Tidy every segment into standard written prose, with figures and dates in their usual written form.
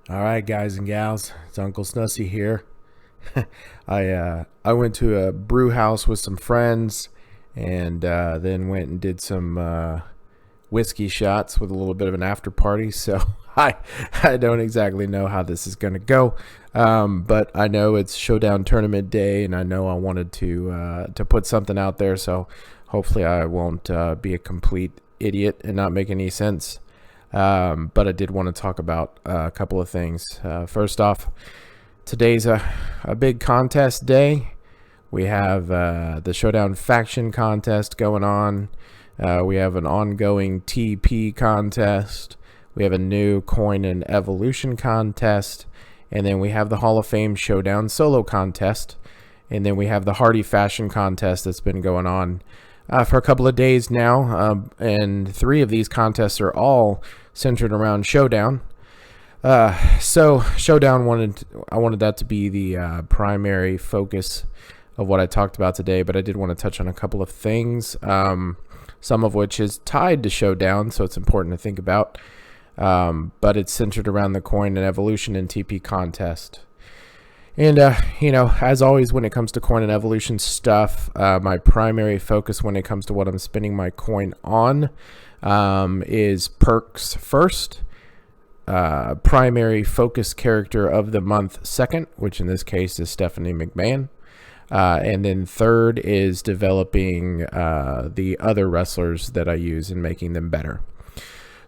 All right, guys and gals, it's Uncle Snussy here. I went to a brew house with some friends, and then went and did some whiskey shots with a little bit of an after party. So I don't exactly know how this is gonna go, but I know it's Showdown tournament day, and I know I wanted to put something out there. So hopefully I won't be a complete idiot and not make any sense. But I did want to talk about a couple of things. First off, today's a big contest day. We have the Showdown faction contest going on. We have an ongoing TP contest. We have a new coin and evolution contest. And then we have the Hall of Fame Showdown solo contest. And then we have the Hardy fashion contest that's been going on for a couple of days now. And three of these contests are all centered around Showdown. So Showdown I wanted that to be the primary focus of what I talked about today, but I did want to touch on a couple of things, some of which is tied to Showdown, so it's important to think about. But it's centered around the coin and evolution and TP contest. And, as always, when it comes to coin and evolution stuff, my primary focus when it comes to what I'm spending my coin on is perks first, primary focus character of the month second, which in this case is Stephanie McMahon. And then third is developing the other wrestlers that I use and making them better.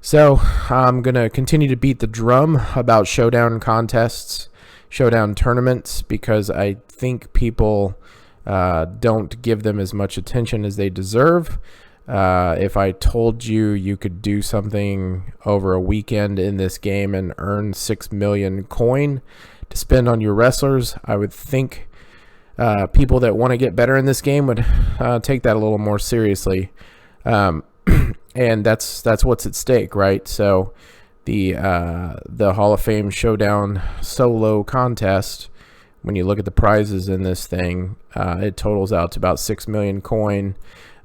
So I'm going to continue to beat the drum about Showdown contests, Showdown tournaments, because I think people don't give them as much attention as they deserve. If I told you you could do something over a weekend in this game and earn 6 million coin to spend on your wrestlers, I would think people that want to get better in this game would take that a little more seriously. And that's what's at stake, right? So the Hall of Fame Showdown solo contest, when you look at the prizes in this thing, it totals out to about 6 million coin,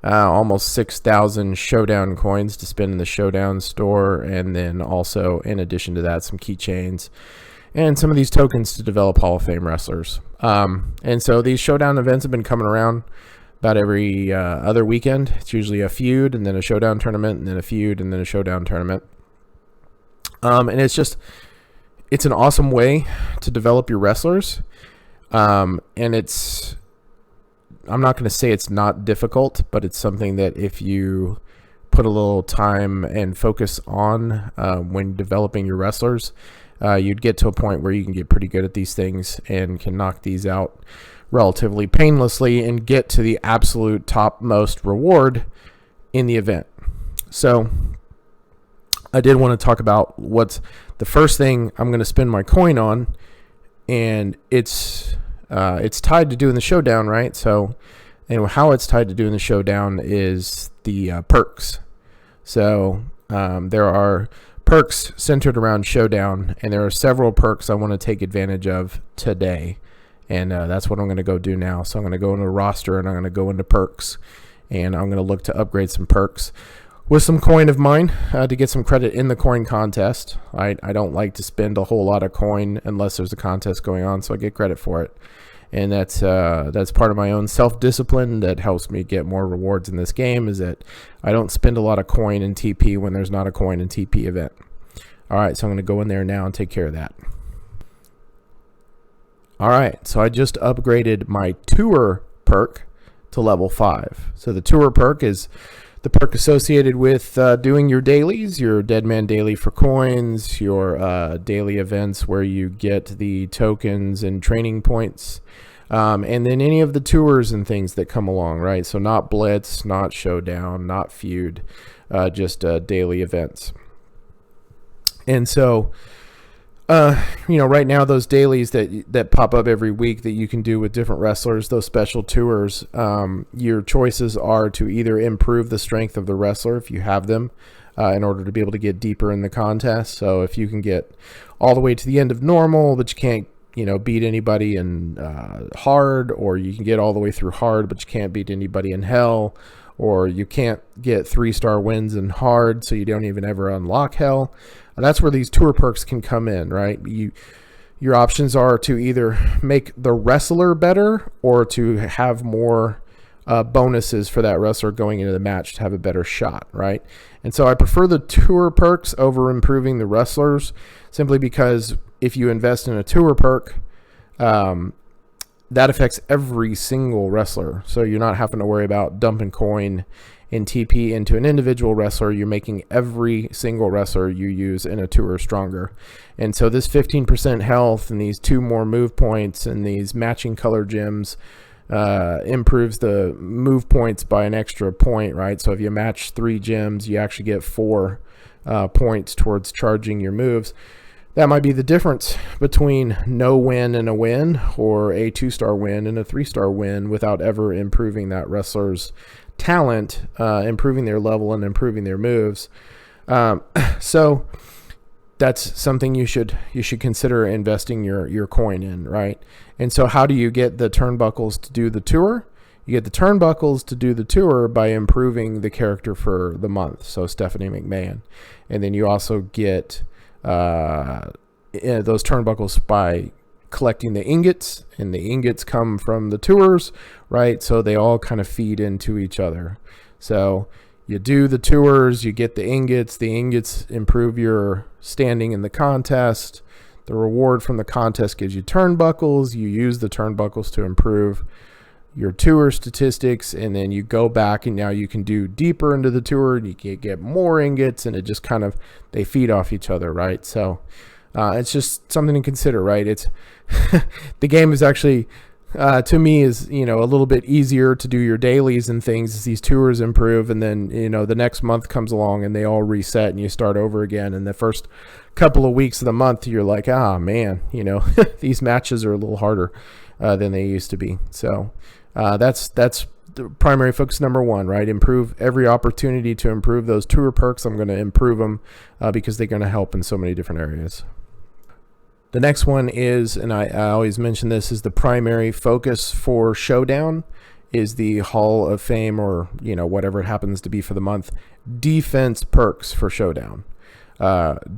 almost 6,000 Showdown coins to spend in the Showdown store, and then also, in addition to that, some keychains and some of these tokens to develop Hall of Fame wrestlers. And so these Showdown events have been coming around about every other weekend. It's usually a feud, and then a Showdown tournament, and then a feud, and then a Showdown tournament. And it's an awesome way to develop your wrestlers. And I'm not going to say it's not difficult, but it's something that if you put a little time and focus on when developing your wrestlers, you'd get to a point where you can get pretty good at these things and can knock these out relatively painlessly and get to the absolute topmost reward in the event. So I did want to talk about what's the first thing I'm going to spend my coin on, and it's tied to doing the Showdown, right? So anyway, how it's tied to doing the Showdown is the perks. So there are perks centered around Showdown, and there are several perks I want to take advantage of today. And that's what I'm going to go do now. So I'm going to go into roster, and I'm going to go into perks, and I'm going to look to upgrade some perks with some coin of mine to get some credit in the coin contest. I don't like to spend a whole lot of coin unless there's a contest going on, so I get credit for it. And that's part of my own self-discipline that helps me get more rewards in this game, is that I don't spend a lot of coin in TP when there's not a coin in TP event. All right, so I'm going to go in there now and take care of that. All right, so I just upgraded my tour perk to level 5. So the tour perk is the perk associated with doing your dailies, your Deadman daily for coins, your daily events where you get the tokens and training points, and then any of the tours and things that come along, right? So not Blitz, not Showdown, not Feud, just daily events. And so right now, those dailies that pop up every week that you can do with different wrestlers, those special tours, your choices are to either improve the strength of the wrestler if you have them, in order to be able to get deeper in the contest. So if you can get all the way to the end of normal, but you can't, beat anybody in hard, or you can get all the way through hard, but you can't beat anybody in hell, or you can't get 3-star wins in hard, so you don't even ever unlock hell. That's where these tour perks can come in, right? Your options are to either make the wrestler better or to have more bonuses for that wrestler going into the match to have a better shot, right? And so I prefer the tour perks over improving the wrestlers, simply because if you invest in a tour perk, that affects every single wrestler. So you're not having to worry about dumping coin in TP into an individual wrestler. You're making every single wrestler you use in a tour stronger. And so this 15% health and these 2 more move points and these matching color gems improves the move points by an extra point, right? So if you match 3 gems, you actually get 4 points towards charging your moves. That might be the difference between no win and a win, or a 2-star win and a 3-star win, without ever improving that wrestler's talent, improving their level and improving their moves. So that's something you should consider investing your coin in, right? And so how do you get the turnbuckles to do the tour? You get the turnbuckles to do the tour by improving the character for the month, so Stephanie McMahon. And then you also get those turnbuckles by collecting the ingots, and the ingots come from the tours, right? So they all kind of feed into each other. So you do the tours, you get the ingots improve your standing in the contest. The reward from the contest gives you turnbuckles. You use the turnbuckles to improve your tour statistics, and then you go back and now you can do deeper into the tour and you can get more ingots, and it just kind of, they feed off each other, right? So it's just something to consider, right? It's the game is actually to me is, a little bit easier to do your dailies and things as these tours improve, and then the next month comes along and they all reset and you start over again. And the first couple of weeks of the month you're like, man, these matches are a little harder than they used to be. So that's the primary focus number 1, right? Improve every opportunity to improve those tour perks. I'm going to improve them because they're going to help in so many different areas. The next one is, and I always mention this, is the primary focus for Showdown is the Hall of Fame, or whatever it happens to be for the month, defense perks for Showdown.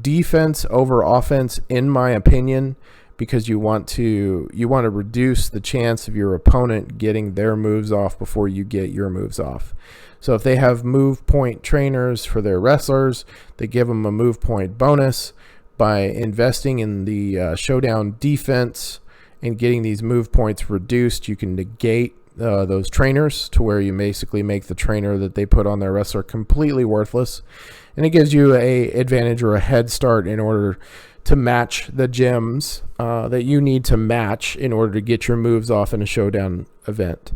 Defense over offense, in my opinion, because you want to reduce the chance of your opponent getting their moves off before you get your moves off. So if they have move point trainers for their wrestlers, they give them a move point bonus. By investing in the Showdown defense and getting these move points reduced, you can negate those trainers to where you basically make the trainer that they put on their wrestler completely worthless. And it gives you a advantage or a head start in order to match the gems that you need to match in order to get your moves off in a Showdown event.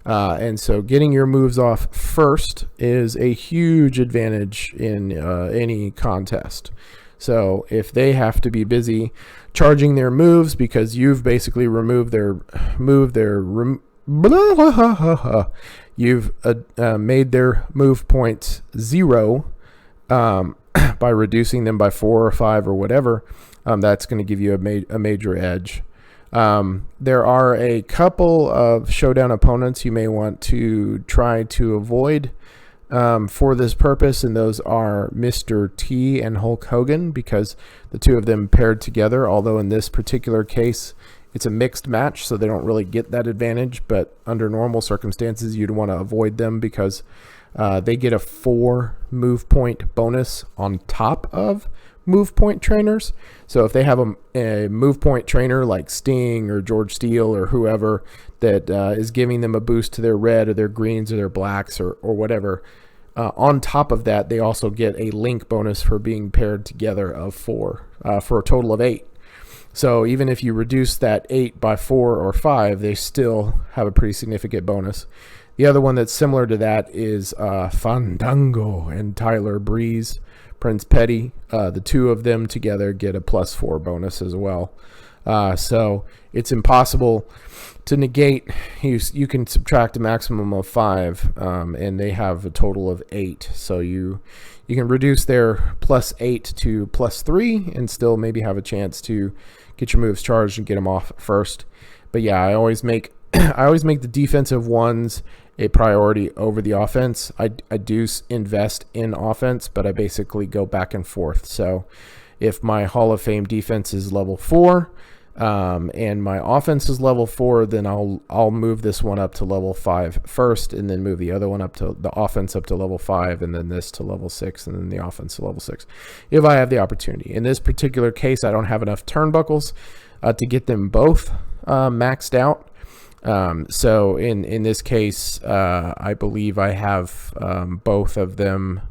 And so getting your moves off first is a huge advantage in any contest. So if they have to be busy charging their moves because you've basically removed you've made their move points 0 by reducing them by 4 or 5 or whatever, that's going to give you a major edge. There are a couple of Showdown opponents you may want to try to avoid for this purpose, and those are Mr. T and Hulk Hogan, because the two of them paired together, although in this particular case it's a mixed match, so they don't really get that advantage, but under normal circumstances you'd want to avoid them because they get a 4 move point bonus on top of move point trainers. So if they have a move point trainer like Sting or George Steele or whoever that is giving them a boost to their red or their greens or their blacks or whatever, on top of that they also get a link bonus for being paired together of 4 for a total of 8. So even if you reduce that 8 by 4 or 5, they still have a pretty significant bonus. The other one that's similar to that is Fandango and Tyler Breeze, Prince Petty. The two of them together get a +4 bonus as well. So it's impossible to negate. You can subtract a maximum of 5, and they have a total of 8. So you can reduce their +8 to +3 and still maybe have a chance to get your moves charged and get them off first. But yeah, I always make the defensive ones a priority over the offense. I do invest in offense, but I basically go back and forth. So if my Hall of Fame defense is level 4, and my offense is level 4, then I'll move this one up to level 5 first, and then move the other one up to the offense up to level 5, and then this to level 6, and then the offense to level 6, if I have the opportunity. In this particular case, I don't have enough turnbuckles to get them both maxed out. So in this case, I believe I have both of them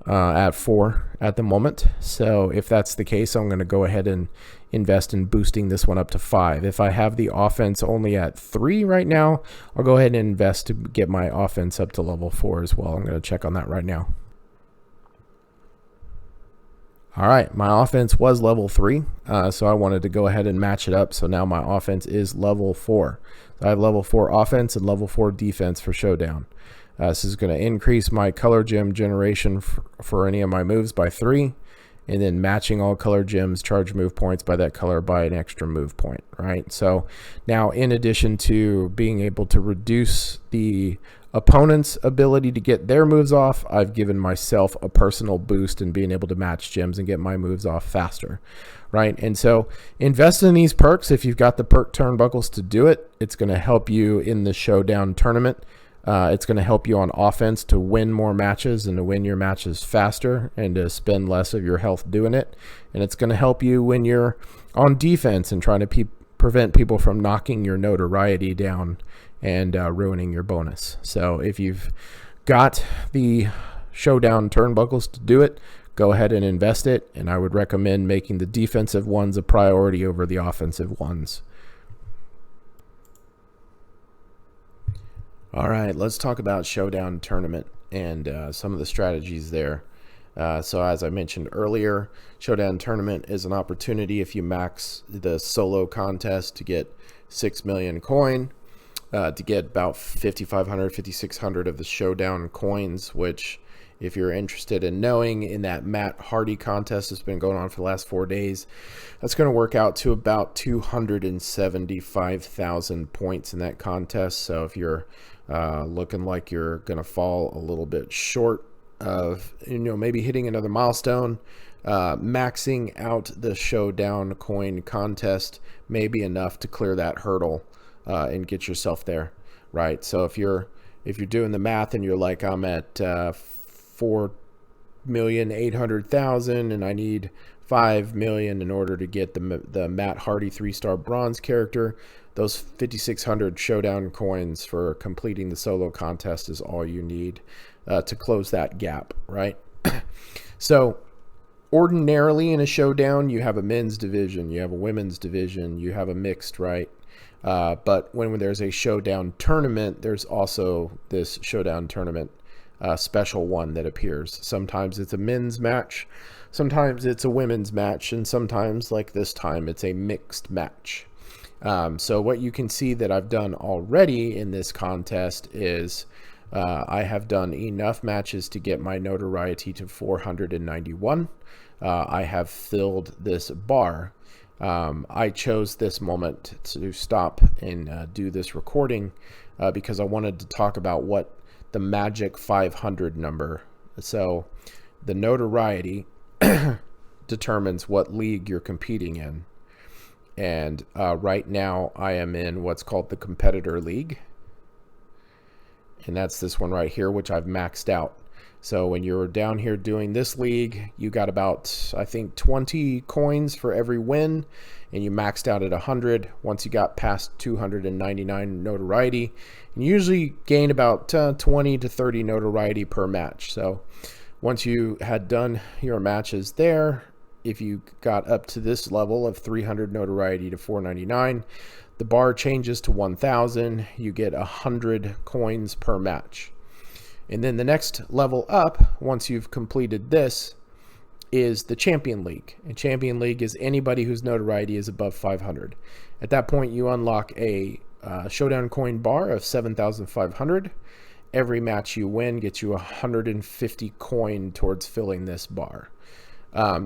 at 4 at the moment. So if that's the case, I'm going to go ahead and invest in boosting this one up to 5. If I have the offense only at 3 right now, I'll go ahead and invest to get my offense up to level 4 as well. I'm going to check on that right now. All right, my offense was level 3, so I wanted to go ahead and match it up. So now my offense is level 4. So I have level 4 offense and level 4 defense for Showdown. This is going to increase my color gem generation for any of my moves by 3, and then matching all color gems charge move points by that color by an extra move point, right? So now, in addition to being able to reduce the opponent's ability to get their moves off, I've given myself a personal boost in being able to match gems and get my moves off faster, right? And so invest in these perks. If you've got the perk turnbuckles to do it, it's going to help you in the Showdown tournament. It's going to help you on offense to win more matches and to win your matches faster and to spend less of your health doing it. And it's going to help you when you're on defense and trying to prevent people from knocking your notoriety down and ruining your bonus. So if you've got the Showdown turnbuckles to do it, go ahead and invest it. And I would recommend making the defensive ones a priority over the offensive ones. All right, let's talk about Showdown tournament and some of the strategies there. So as I mentioned earlier, Showdown tournament is an opportunity if you max the solo contest to get 6 million coin, to get about 5,500, 5,600 of the Showdown coins, which if you're interested in knowing, in that Matt Hardy contest that's been going on for the last 4 days, that's going to work out to about 275,000 points in that contest. So if you're looking like you're going to fall a little bit short of, maybe hitting another milestone, maxing out the Showdown coin contest may be enough to clear that hurdle and get yourself there, right? So if you're doing the math and you're like, I'm at 4,800,000 and I need 5 million in order to get the Matt Hardy 3-star bronze character, those 5,600 Showdown coins for completing the solo contest is all you need to close that gap, right? So ordinarily in a Showdown, you have a men's division, you have a women's division, you have a mixed, right? But when there's a Showdown tournament, there's also this Showdown tournament special one that appears. Sometimes it's a men's match, sometimes it's a women's match, and sometimes, like this time, it's a mixed match. So what you can see that I've done already in this contest is I have done enough matches to get my notoriety to 491. I have filled this bar. I chose this moment to stop and do this recording because I wanted to talk about what the magic 500 number. So the notoriety determines what league you're competing in. And right now I am in what's called the competitor league. And that's this one right here, which I've maxed out. So when you're down here doing this league, you got about, I think, 20 coins for every win, and you maxed out at 100 once you got past 299 notoriety. And you usually gain about 20 to 30 notoriety per match. So once you had done your matches there, if you got up to this level of 300 notoriety to 499, the bar changes to 1,000. You get 100 coins per match. And then the next level up, once you've completed this, is the Champion League. And Champion League is anybody whose notoriety is above 500. At that point, you unlock a Showdown coin bar of 7,500. Every match you win gets you 150 coin towards filling this bar.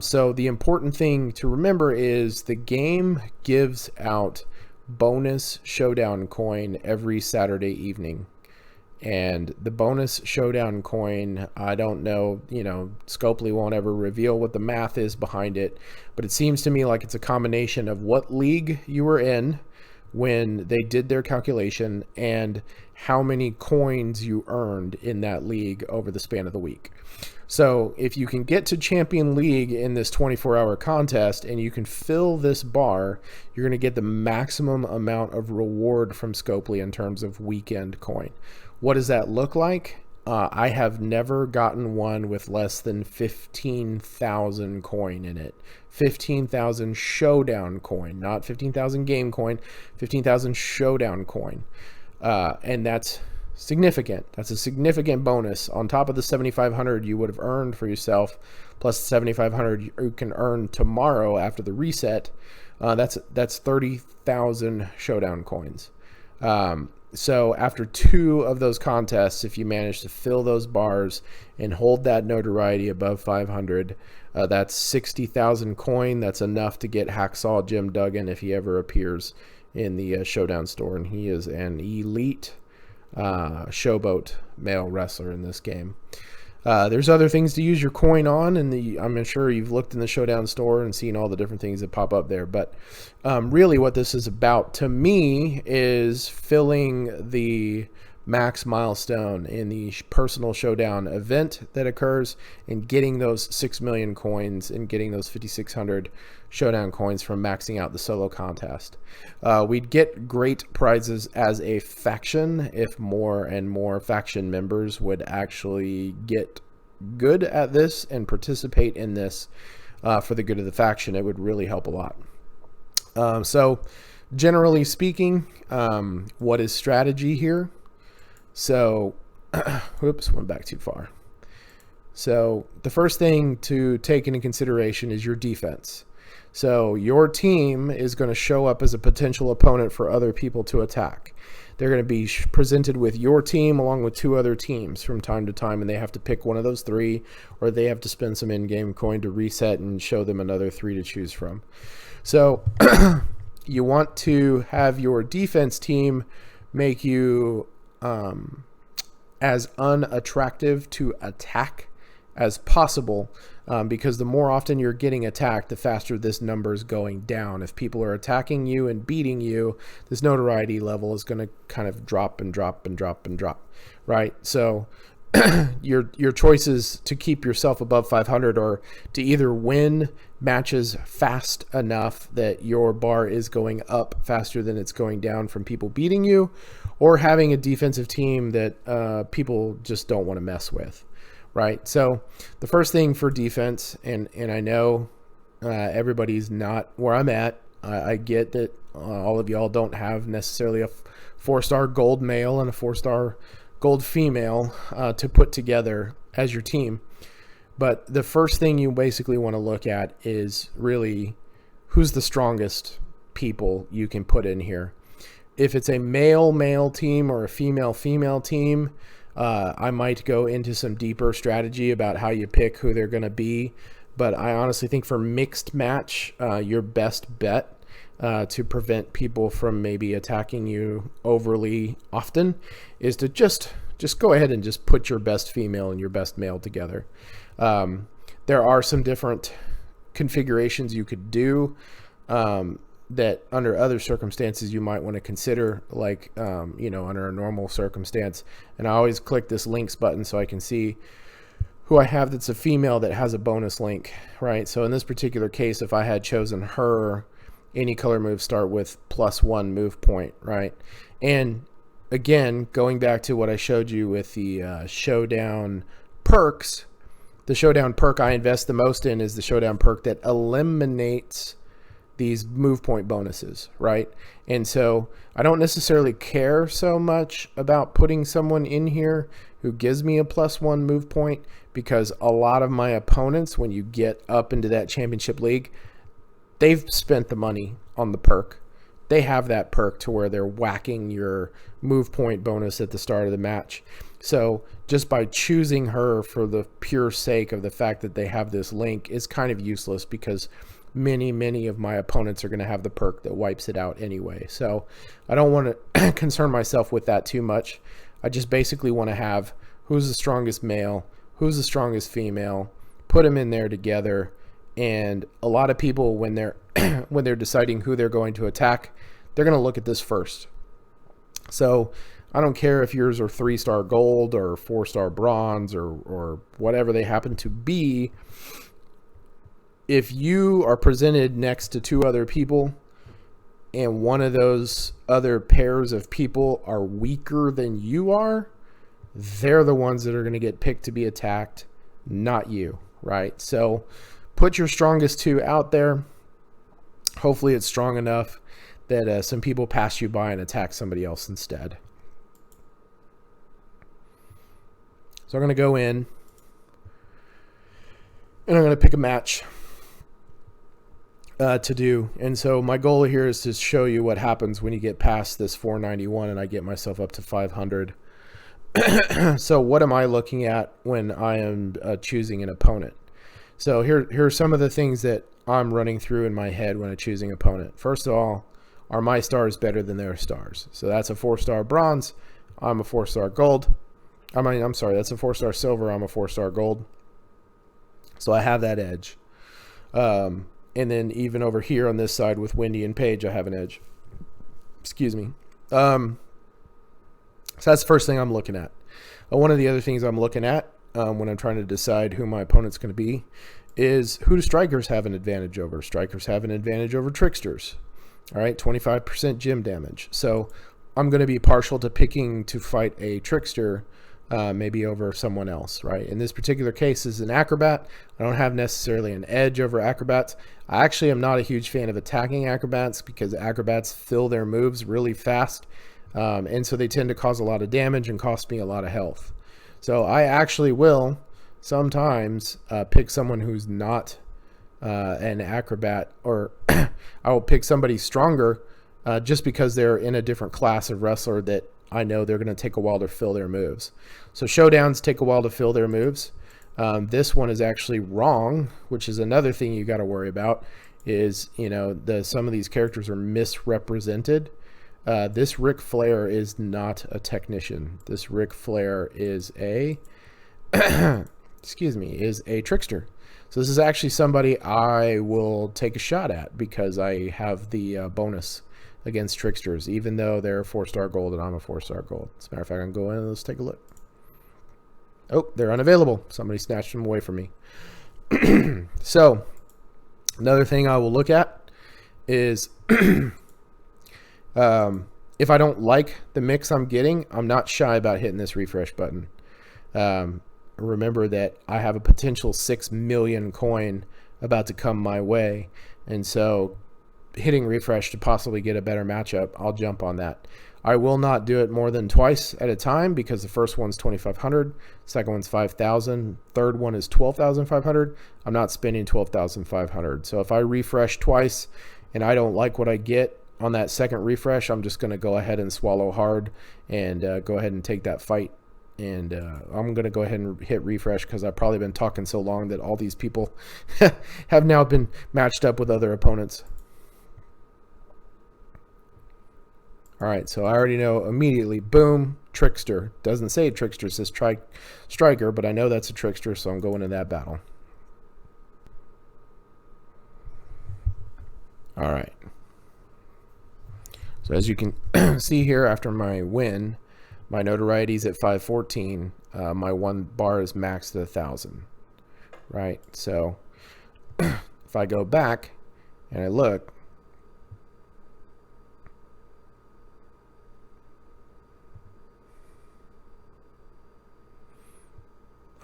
So the important thing to remember is the game gives out bonus Showdown coin every Saturday evening. And the bonus Showdown coin, I don't know, Scopely won't ever reveal what the math is behind it, but it seems to me like it's a combination of what league you were in when they did their calculation and how many coins you earned in that league over the span of the week. So if you can get to Champion League in this 24-hour contest and you can fill this bar, you're going to get the maximum amount of reward from Scopely in terms of weekend coin. What does that look like? I have never gotten one with less than 15,000 coin in it. 15,000 Showdown coin, not 15,000 game coin, 15,000 Showdown coin. And that's significant. That's a significant bonus on top of the 7,500 you would have earned for yourself, plus 7,500 you can earn tomorrow after the reset. That's 30,000 Showdown coins. So after 2 of those contests, if you manage to fill those bars and hold that notoriety above 500, that's 60,000 coin. That's enough to get Hacksaw Jim Duggan if he ever appears in the Showdown store, and he is an elite showboat male wrestler in this game. There's other things to use your coin on, and I'm sure you've looked in the Showdown store and seen all the different things that pop up there. But really what this is about to me is filling the max milestone in the personal Showdown event that occurs and getting those 6 million coins and getting those 5,600 Showdown coins from maxing out the solo contest. We'd get great prizes as a faction if more and more faction members would actually get good at this and participate in this for the good of the faction. It would really help a lot. So generally speaking, what is strategy here? So, whoops, went back too far. So the first thing to take into consideration is your defense. So your team is going to show up as a potential opponent for other people to attack. They're going to be presented with your team along with 2 other teams from time to time, and they have to pick one of those 3, or they have to spend some in-game coin to reset and show them another 3 to choose from. So you want to have your defense team make you as unattractive to attack as possible, because the more often you're getting attacked, the faster this number is going down. If people are attacking you and beating you, this notoriety level is going to kind of drop and drop and drop and drop, right? So your choices to keep yourself above 500 are to either win matches fast enough that your bar is going up faster than it's going down from people beating you, or having a defensive team that people just don't want to mess with, right? So the first thing for defense, and I know everybody's not where I'm at. I get that all of y'all don't have necessarily a 4-star gold male and a 4-star gold female to put together as your team. But the first thing you basically want to look at is really who's the strongest people you can put in here. If it's a male team or a female team, I might go into some deeper strategy about how you pick who they're going to be. But I honestly think for mixed match, your best bet to prevent people from maybe attacking you overly often is to just go ahead and just put your best female and your best male together. There are some different configurations you could do that under other circumstances you might want to consider, like under a normal circumstance. And I always click this links button so I can see who I have that's a female that has a bonus link, right? So in this particular case, if I had chosen her, any color moves start with +1 move point, right? And again, going back to what I showed you with the Showdown perks, the Showdown perk I invest the most in is the Showdown perk that eliminates these move point bonuses, right? And so I don't necessarily care so much about putting someone in here who gives me a +1 move point, because a lot of my opponents, when you get up into that championship league, they've spent the money on the perk. They have that perk to where they're whacking your move point bonus at the start of the match. So just by choosing her for the pure sake of the fact that they have this link is kind of useless, because many of my opponents are going to have the perk that wipes it out anyway. So I don't want to concern myself with that too much. I just basically want to have who's the strongest male, who's the strongest female, put them in there together. And a lot of people, when they're when they're deciding who they're going to attack, they're going to look at this first. So I don't care if yours are 3-star gold or 4-star bronze or whatever they happen to be. If you are presented next to 2 other people and one of those other pairs of people are weaker than you are, they're the ones that are going to get picked to be attacked, not you, right? So put your strongest 2 out there. Hopefully it's strong enough that some people pass you by and attack somebody else instead. So I'm going to go in and I'm going to pick a match to do. And so my goal here is to show you what happens when you get past this 491 and I get myself up to 500. So what am I looking at when I am choosing an opponent? So here are some of the things that I'm running through in my head when I'm choosing an opponent. First of all, are my stars better than their stars? So that's a 4-star bronze. I'm a 4-star gold. I'm sorry, that's a 4-star silver. I'm a 4-star gold. So I have that edge. And then even over here on this side with Wendy and Paige, I have an edge. Excuse me. So that's the first thing I'm looking at. One of the other things I'm looking at when I'm trying to decide who my opponent's going to be is who do strikers have an advantage over? Strikers have an advantage over tricksters. All right, 25% gym damage. So I'm going to be partial to picking to fight a trickster maybe over someone else, right? In this particular case is an acrobat. I don't have necessarily an edge over acrobats. I actually am not a huge fan of attacking acrobats because acrobats fill their moves really fast. And so they tend to cause a lot of damage and cost me a lot of health. So I actually will sometimes pick someone who's not an acrobat, or I will pick somebody stronger just because they're in a different class of wrestler that I know they're going to take a while to fill their moves. So showdowns take a while to fill their moves. This one is actually wrong, which is another thing you got to worry about is, you know, some of these characters are misrepresented. This Ric Flair is not a technician. This Ric Flair is a, is a trickster. So this is actually somebody I will take a shot at because I have the bonus against tricksters, even though they're a 4-star gold and I'm a 4-star gold. As a matter of fact, I can go in and let's take a look. Oh, they're unavailable. Somebody snatched them away from me. So another thing I will look at is if I don't like the mix I'm getting, I'm not shy about hitting this refresh button. Remember that I have a potential 6 million coin about to come my way. And so hitting refresh to possibly get a better matchup, I'll jump on that. I will not do it more than twice at a time because the first one's 2,500, second one's 5,000, third one is 12,500. I'm not spending 12,500. So if I refresh twice and I don't like what I get on that second refresh, I'm just going to go ahead and swallow hard and go ahead and take that fight. And I'm going to go ahead and hit refresh because I've probably been talking so long that all these people have now been matched up with other opponents. All right, so I already know immediately, boom, trickster. Doesn't say trickster, it says striker, but I know that's a trickster, so I'm going in that battle. All right. So as you can see here, after my win, my notoriety is at 514. My one bar is maxed at 1,000. Right, so if I go back and I look,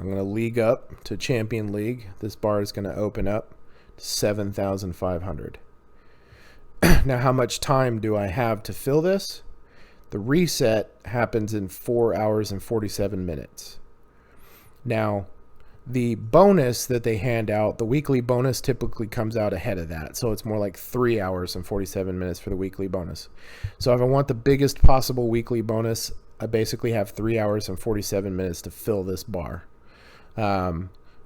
I'm going to league up to Champion League. This bar is going to open up to 7,500. Now, how much time do I have to fill this? The reset happens in 4 hours and 47 minutes. Now, the bonus that they hand out, the weekly bonus typically comes out ahead of that. So it's more like 3 hours and 47 minutes for the weekly bonus. So if I want the biggest possible weekly bonus, I basically have 3 hours and 47 minutes to fill this bar.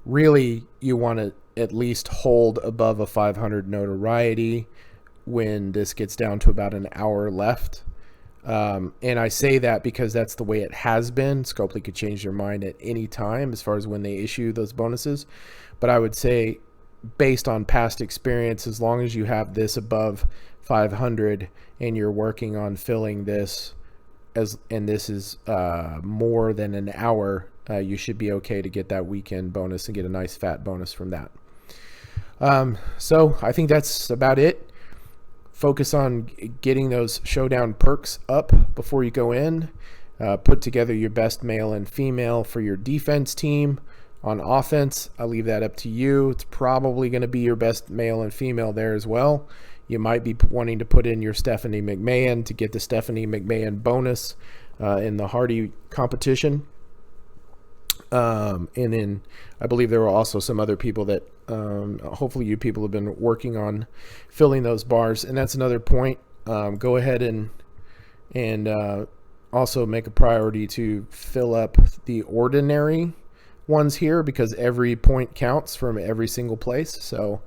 Really, you want to at least hold above a 500 notoriety when this gets down to about an hour left. And I say that because that's the way it has been. Scopely could change their mind at any time as far as when they issue those bonuses. But I would say, based on past experience, as long as you have this above 500 and you're working on filling this, and this is more than an hour, you should be okay to get that weekend bonus and get a nice fat bonus from that. So I think that's about it. Focus on getting those Showdown perks up before you go in. Put together your best male and female for your defense team. On offense, I leave that up to you. It's probably going to be your best male and female there as well. You might be wanting to put in your Stephanie McMahon to get the Stephanie McMahon bonus in the Hardy competition. And then I believe there were also some other people that hopefully you people have been working on filling those bars. And that's another point. Go ahead and also make a priority to fill up the ordinary ones here, because every point counts from every single place. So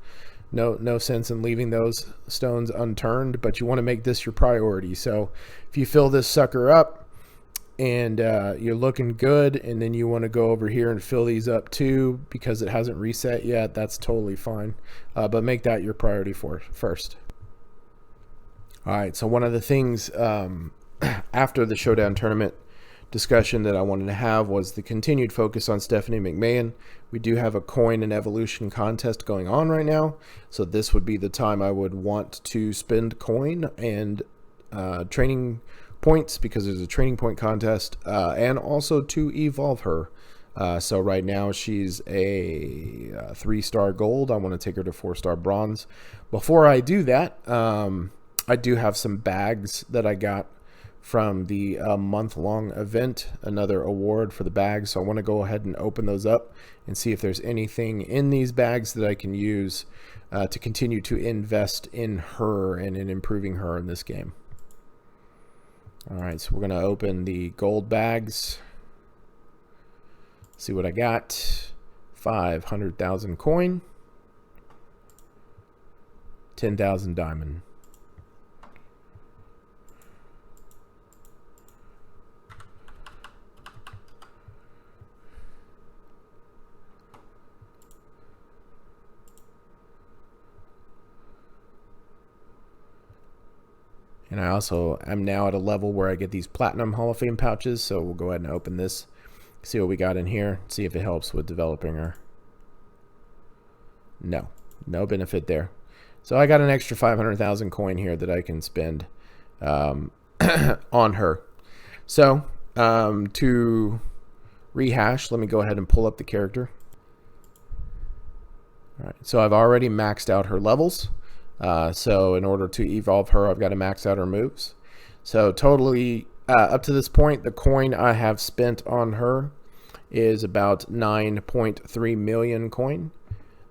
no sense in leaving those stones unturned, but you want to make this your priority. So if you fill this sucker up and you're looking good, and then you want to go over here and fill these up too because it hasn't reset yet, that's totally fine. But make that your priority first. All right, so one of the things after the Showdown tournament discussion that I wanted to have was the continued focus on Stephanie McMahon. We do have a coin and evolution contest going on right now, so this would be the time I would want to spend coin and training points, because there's a training point contest, and also to evolve her. So right now she's a 3-star gold. I want to take her to 4-star bronze. Before I do that, I do have some bags that I got from the month-long event, another award for the bags. So I want to go ahead and open those up and see if there's anything in these bags that I can use to continue to invest in her and in improving her in this game. All right, so we're going to open the gold bags. See what I got. 500,000 coin. 10,000 diamond. And I also am now at a level where I get these Platinum Hall of Fame pouches, so we'll go ahead and open this, see what we got in here, see if it helps with developing her. No benefit there. So I got an extra 500,000 coin here that I can spend on her. So to rehash, let me go ahead and pull up the character. All right, so I've already maxed out her levels. So in order to evolve her, I've got to max out her moves. So totally, up to this point, the coin I have spent on her is about 9.3 million coin.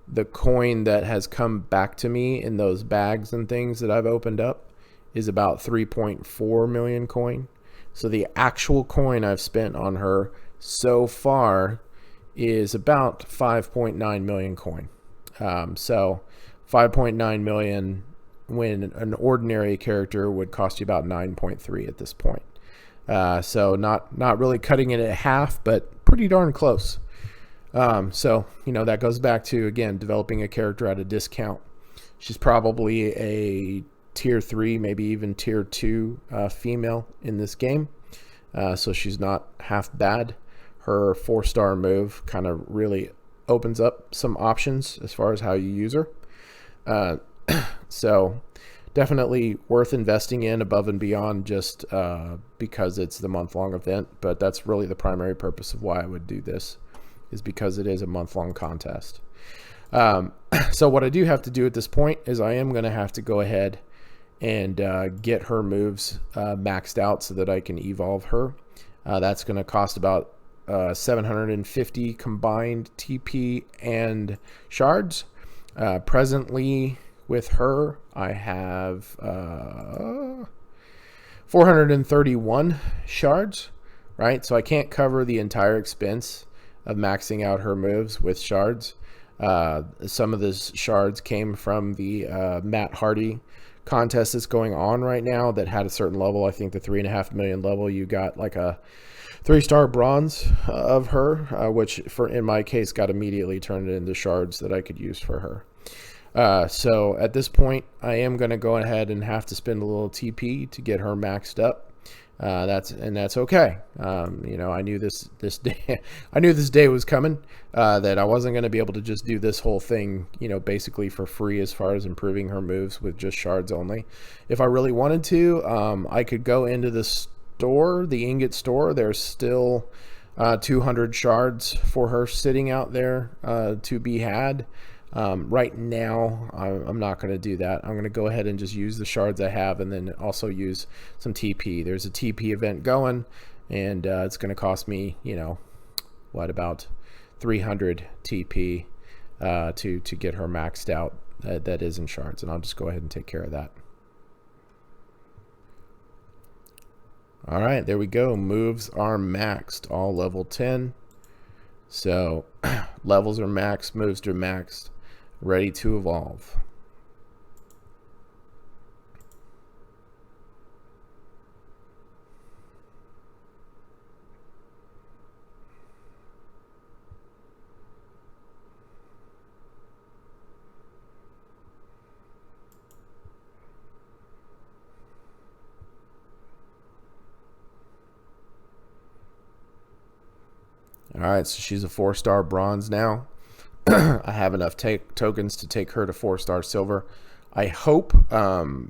The coin that has come back to me in those bags and things that I've opened up is about 3.4 million coin. So the actual coin I've spent on her so far is about 5.9 million coin. So 5.9 million when an ordinary character would cost you about 9.3 at this point. So not really cutting it at half, but pretty darn close. So, that goes back to, again, developing a character at a discount. She's probably a tier 3, maybe even tier 2 female in this game. So she's not half bad. Her 4-star move kind of really opens up some options as far as how you use her. So definitely worth investing in above and beyond just because it's the month-long event. But that's really the primary purpose of why I would do this, is because it is a month-long contest. So what I do have to do at this point is I am going to have to go ahead and get her moves maxed out so that I can evolve her. That's going to cost about 750 combined TP and shards. Presently with her, I have 431 shards, right? So I can't cover the entire expense of maxing out her moves with shards. Some of the shards came from the Matt Hardy contest that's going on right now that had a certain level. I think the 3.5 million level, you got like a 3-star bronze of her, which in my case got immediately turned into shards that I could use for her. So at this point, I am going to go ahead and have to spend a little TP to get her maxed up. That's okay. I knew this day, I knew this day was coming. That I wasn't going to be able to just do this whole thing, basically for free as far as improving her moves with just shards only. If I really wanted to, I could go into the store, the ingot store. There's still 200 shards for her sitting out there to be had. Right now, I'm not going to do that. I'm going to go ahead and just use the shards I have and then also use some TP. There's a TP event going, and it's going to cost me, about 300 TP to get her maxed out. That is in shards, and I'll just go ahead and take care of that. All right, there we go. Moves are maxed, all level 10. So levels are maxed, moves are maxed. Ready to evolve. All right, so she's a 4-star bronze now. I have enough tokens to take her to 4-star silver. I hope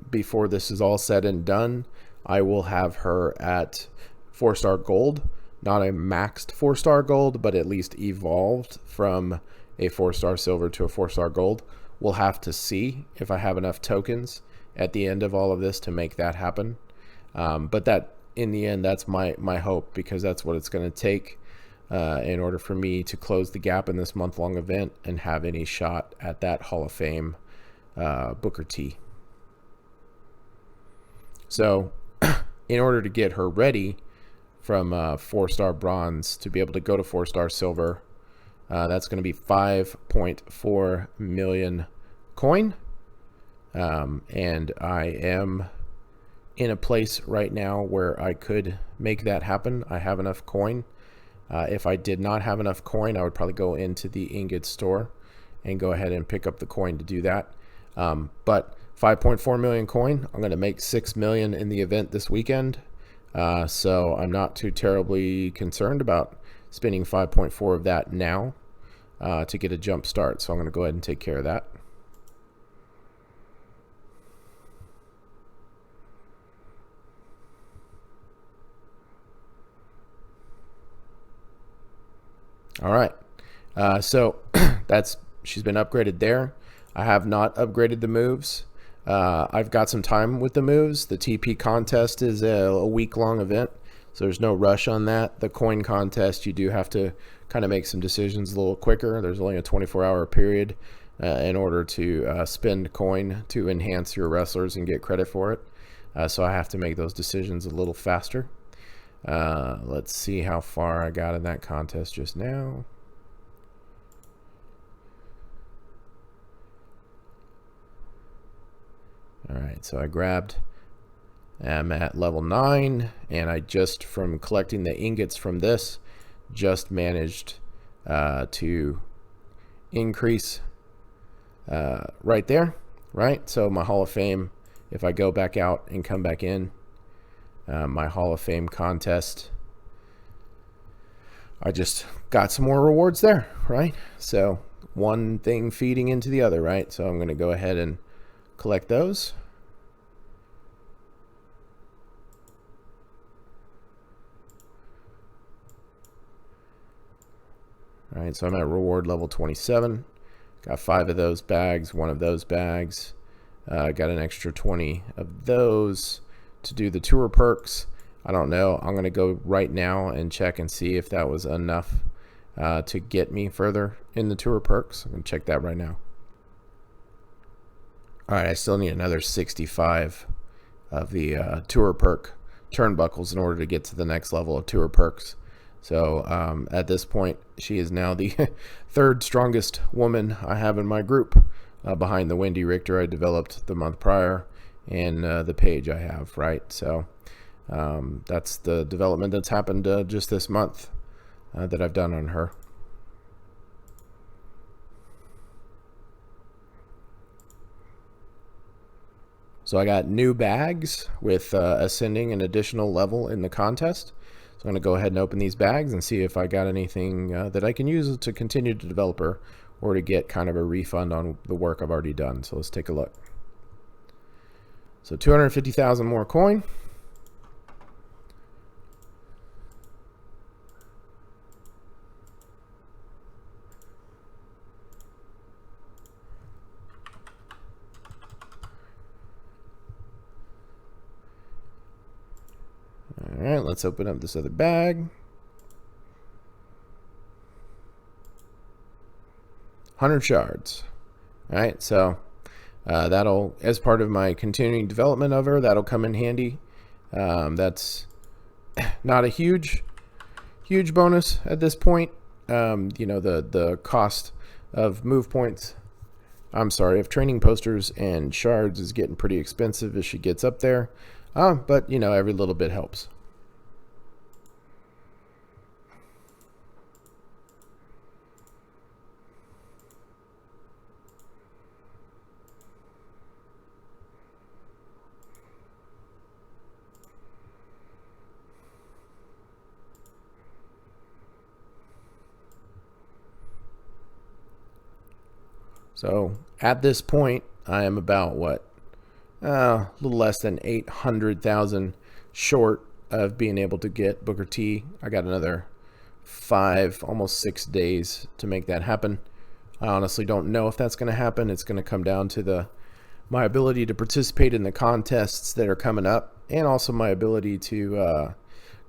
before this is all said and done, I will have her at 4-star gold. Not a maxed 4-star gold, but at least evolved from a 4-star silver to a 4-star gold. We'll have to see if I have enough tokens at the end of all of this to make that happen. But that, in the end, that's my hope, because that's what it's going to take in order for me to close the gap in this month-long event and have any shot at that Hall of Fame Booker T. So in order to get her ready from 4-star bronze to be able to go to 4-star silver, that's going to be 5.4 million coin. And I am in a place right now where I could make that happen. I have enough coin. If I did not have enough coin, I would probably go into the ingot store and go ahead and pick up the coin to do that. But 5.4 million coin, I'm going to make 6 million in the event this weekend. So I'm not too terribly concerned about spending 5.4 of that now to get a jump start. So I'm going to go ahead and take care of that. All right, so she's been upgraded there. I have not upgraded the moves. I've got some time with the moves. The TP contest is a week-long event, so there's no rush on that. The coin contest, you do have to kind of make some decisions a little quicker. There's only a 24-hour period in order to spend coin to enhance your wrestlers and get credit for it. So I have to make those decisions a little faster. Let's see how far I got in that contest just now. All right, so I'm at level 9, and I just, from collecting the ingots from this, just managed to increase right there, right? So my Hall of Fame, if I go back out and come back in, my Hall of Fame contest, I just got some more rewards there, right? So one thing feeding into the other, right? So I'm going to go ahead and collect those. All right, so I'm at reward level 27. Got 5 of those bags, 1 of those bags. Got an extra 20 of those to do the tour perks. I don't know. I'm going to go right now and check and see if that was enough to get me further in the tour perks. I'm going to check that right now. All right, I still need another 65 of the tour perk turnbuckles in order to get to the next level of tour perks. So at this point, she is now the third strongest woman I have in my group, behind the Wendy Richter I developed the month prior, and the Paige I have, right? So that's the development that's happened just this month that I've done on her. So I got new bags with ascending an additional level in the contest. So I'm going to go ahead and open these bags and see if I got anything that I can use to continue to develop her, or to get kind of a refund on the work I've already done. So let's take a look. So 250,000 more coin. All right, let's open up this other bag. 100 shards. All right, so that'll, as part of my continuing development of her, that'll come in handy. That's not a huge bonus at this point. You know, the cost of move points, of training posters and shards is getting pretty expensive as she gets up there. But you know, every little bit helps. So at this point, I am about a little less than 800,000 short of being able to get Booker T. I got another 5, almost 6 days to make that happen. I honestly don't know if that's going to happen. It's going to come down to my ability to participate in the contests that are coming up, and also my ability to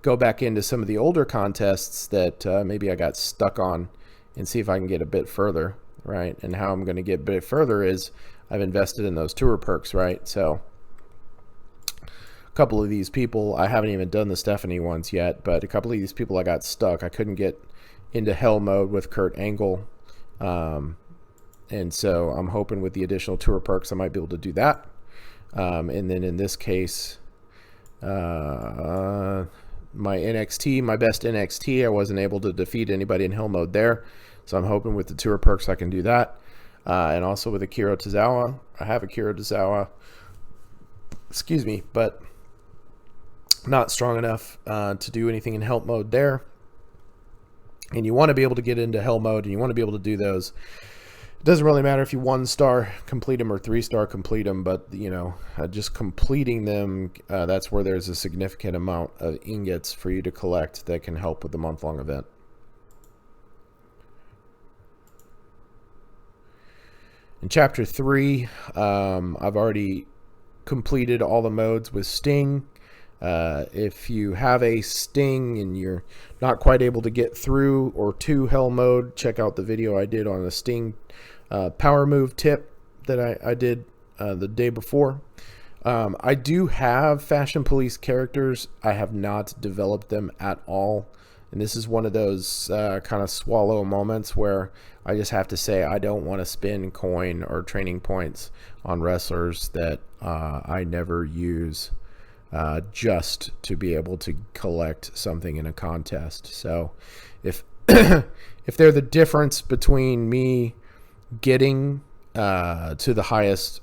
go back into some of the older contests that maybe I got stuck on, and see if I can get a bit further. Right, and how I'm going to get a bit further is I've invested in those tour perks, right? So a couple of these people, I haven't even done the Stephanie ones yet, but a couple of these people I got stuck. I couldn't get into hell mode with Kurt Angle, and so I'm hoping with the additional tour perks I might be able to do that. And then in this case, my NXT, my best NXT, I wasn't able to defeat anybody in hell mode there. So I'm hoping with the tour perks I can do that. And also with Akira Tozawa. I have Akira Tozawa, but not strong enough to do anything in help mode there. And you want to be able to get into hell mode, and you want to be able to do those. It doesn't really matter if you 1-star complete them or 3-star complete them, but you know, just completing them, that's where there's a significant amount of ingots for you to collect that can help with the month-long event. In Chapter 3, I've already completed all the modes with Sting. If you have a Sting and you're not quite able to get through or to Hell mode, check out the video I did on the Sting power move tip that I did the day before. I do have Fashion Police characters. I have not developed them at all. And this is one of those kind of swallow moments where I just have to say I don't want to spend coin or training points on wrestlers that I never use just to be able to collect something in a contest. So if if they're the difference between me getting to the highest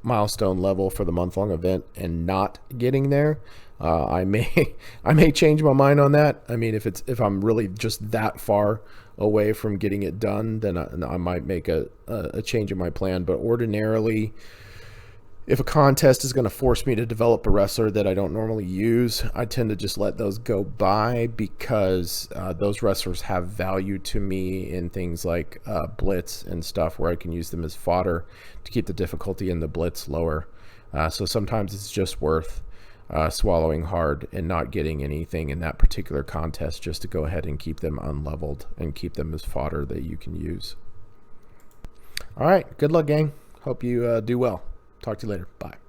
milestone level for the month-long event and not getting there, I may change my mind on that. I mean, if I'm really just that far away from getting it done, then I might make a change in my plan. But ordinarily, if a contest is going to force me to develop a wrestler that I don't normally use, I tend to just let those go by, because those wrestlers have value to me in things like blitz and stuff, where I can use them as fodder to keep the difficulty in the blitz lower. So sometimes it's just worth swallowing hard and not getting anything in that particular contest, just to go ahead and keep them unleveled and keep them as fodder that you can use. All right, good luck, gang. Hope you do well. Talk to you later. Bye.